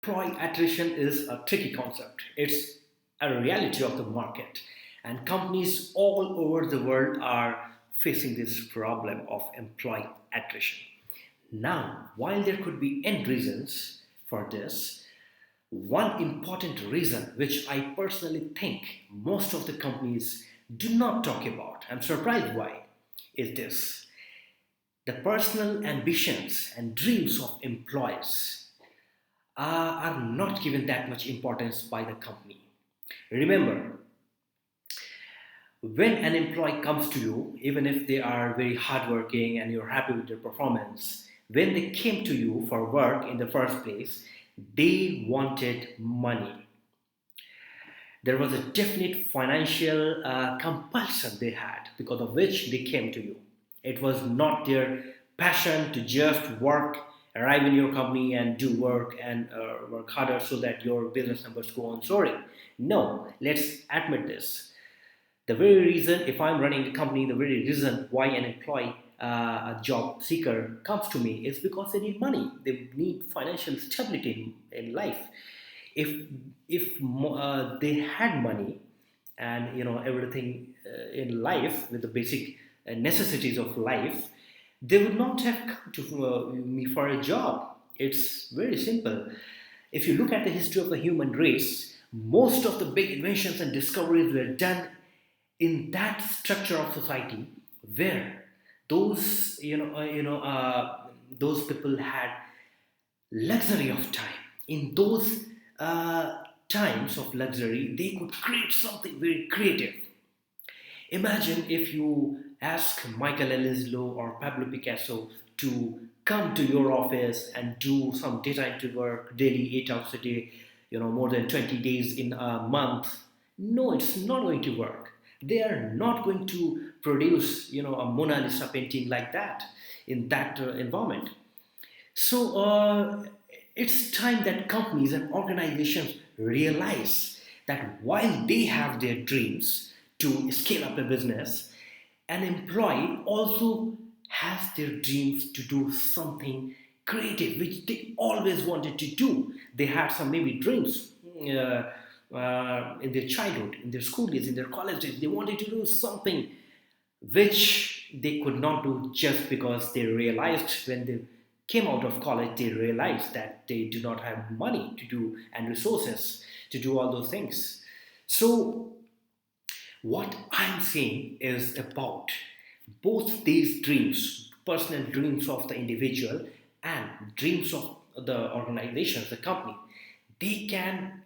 employee attrition is a tricky concept. It's a reality of the market, and companies all over the world are facing this problem of employee attrition. Now, while there could be end reasons for this, one important reason which I personally think most of the companies do not talk about, I'm surprised why, is this: the personal ambitions and dreams of employees are not given that much importance by the company. Remember, when an employee comes to you, even if they are very hardworking and you're happy with their performance, when they came to you for work in the first place, they wanted money. There was a definite financial compulsion they had because of which they came to you. It was not their passion to just work, arrive in your company and do work and work harder so that your business numbers go on soaring. No, let's admit this. The very reason, if I'm running the company, the very reason why an employee, a job seeker comes to me is because they need money. They need financial stability in life. If if they had money and everything in life with the basic necessities of life, they would not have come to me for a job. It's very simple. If you look at the history of the human race, most of the big inventions and discoveries were done in that structure of society where those people had luxury of time. In those times of luxury, they could create something very creative. Imagine if you ask Michelangelo or Pablo Picasso to come to your office and do some data entry work daily, 8 hours a day, more than 20 days in a month. No, it's not going to work. They are not going to produce, a Mona Lisa painting like that in that environment. So it's time that companies and organizations realize that while they have their dreams to scale up a business, an employee also has their dreams to do something creative, which they always wanted to do. They had some maybe dreams in their childhood, in their school days, in their college days. They wanted to do something which they could not do just because they realized when they came out of college, they realized that they do not have money to do and resources to do all those things. So, what I'm saying is about both these dreams, personal dreams of the individual and dreams of the organization, the company, they can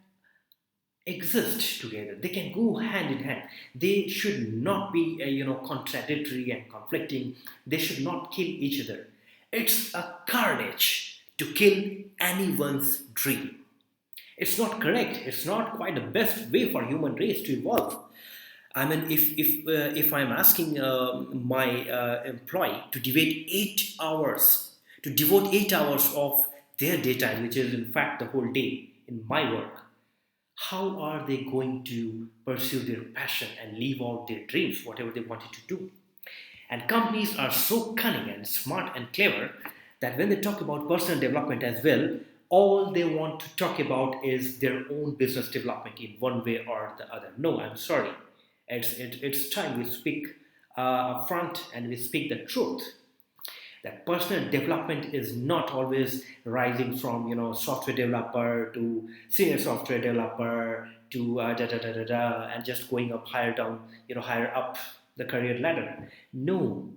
exist together. They can go hand in hand. They should not be contradictory and conflicting. They should not kill each other. It's a carnage to kill anyone's dream. It's not correct. It's not quite the best way for human race to evolve. I mean, if I'm asking my employee to devote 8 hours of their daytime, which is in fact the whole day in my work, how are they going to pursue their passion and live out their dreams, whatever they wanted to do? And companies are so cunning and smart and clever that when they talk about personal development as well, all they want to talk about is their own business development in one way or the other. No, I'm sorry. It's time we speak upfront and we speak the truth. That personal development is not always rising from software developer to senior software developer to da da da da da and just going up higher down, higher up the career ladder. No,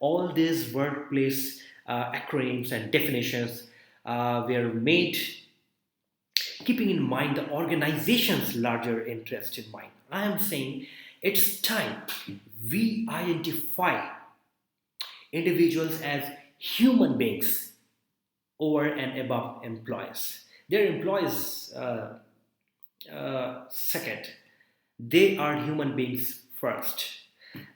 all these workplace acronyms and definitions were made keeping in mind the organization's larger interest in mind. I am saying it's time we identify individuals as human beings over and above employees. Their employees second. They are human beings first.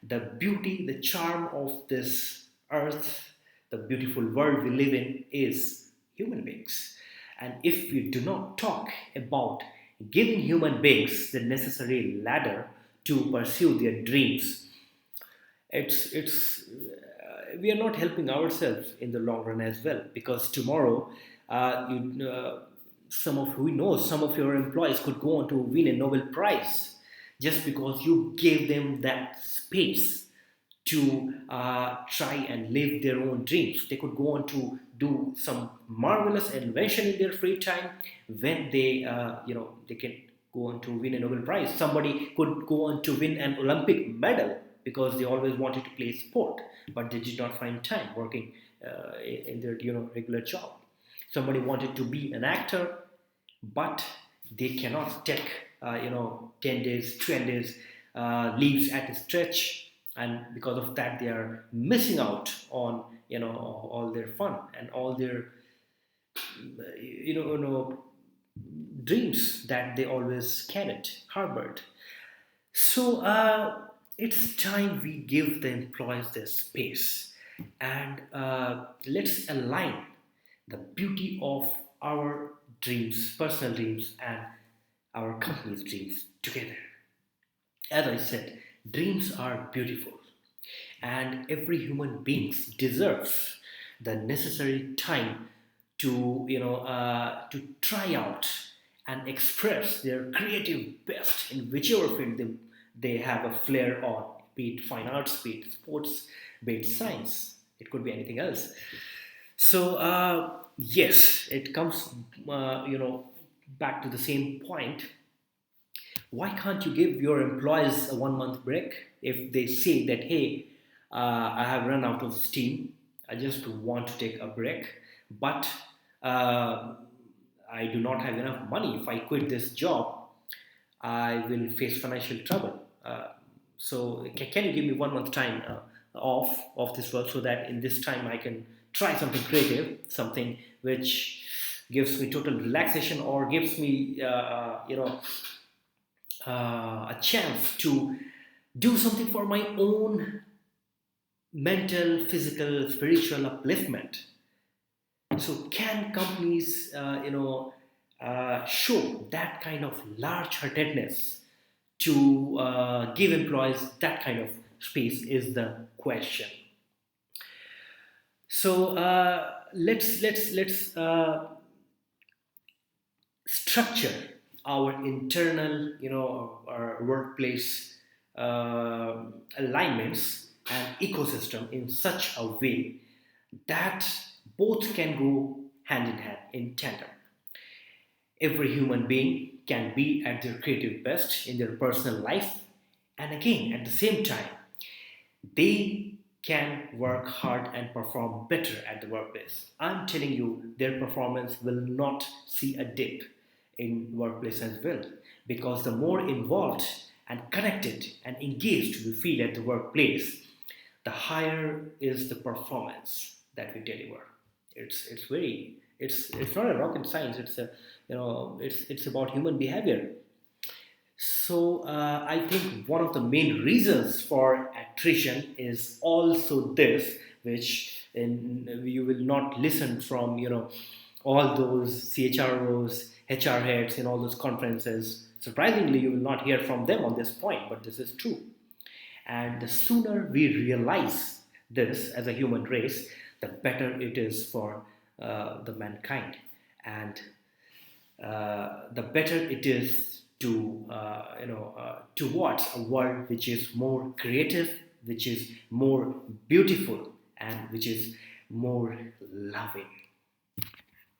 The beauty, the charm of this earth, the beautiful world we live in is human beings. And if we do not talk about giving human beings the necessary ladder to pursue their dreams, we are not helping ourselves in the long run as well, because tomorrow you some of who knows some of your employees could go on to win a Nobel Prize just because you gave them that space to try and live their own dreams. They could go on to do some marvelous invention in their free time when they can go on to win a Nobel Prize. Somebody could go on to win an Olympic medal because they always wanted to play sport, but they did not find time working in their regular job. Somebody wanted to be an actor, but they cannot take 10 days 12 days leaves at a stretch, and because of that they are missing out on all their fun and all their dreams that they always carried harbored. So it's time we give the employees their space, and let's align the beauty of our dreams, personal dreams, and our company's dreams together. As I said, dreams are beautiful, and every human being deserves the necessary time to to try out and express their creative best in whichever field they have a flair on, be it fine arts, be it sports, be it science. It could be anything else. So yes, it comes back to the same point. Why can't you give your employees a 1 month break if they say that, hey, I have run out of steam, I just want to take a break, but uh, I do not have enough money. If I quit this job, I will face financial trouble. So can you give me 1 month time off of this work so that in this time I can try something creative, something which gives me total relaxation or gives me a chance to do something for my own mental, physical, spiritual upliftment. So can companies, show that kind of large-heartedness to give employees that kind of space is the question. So let's structure our internal, our workplace alignments and ecosystem in such a way that both can go hand in hand in tandem. Every human being can be at their creative best in their personal life, and again, at the same time, they can work hard and perform better at the workplace. I'm telling you, their performance will not see a dip in workplace as well, because the more involved and connected and engaged we feel at the workplace, the higher is the performance that we deliver. It's not a rocket science. It's a it's about human behavior. So I think one of the main reasons for attrition is also this, which you will not listen from all those CHROs, HR heads in all those conferences. Surprisingly, you will not hear from them on this point, but this is true. And the sooner we realize this as a human race, the better it is for the mankind, and the better it is to towards a world which is more creative, which is more beautiful, and which is more loving.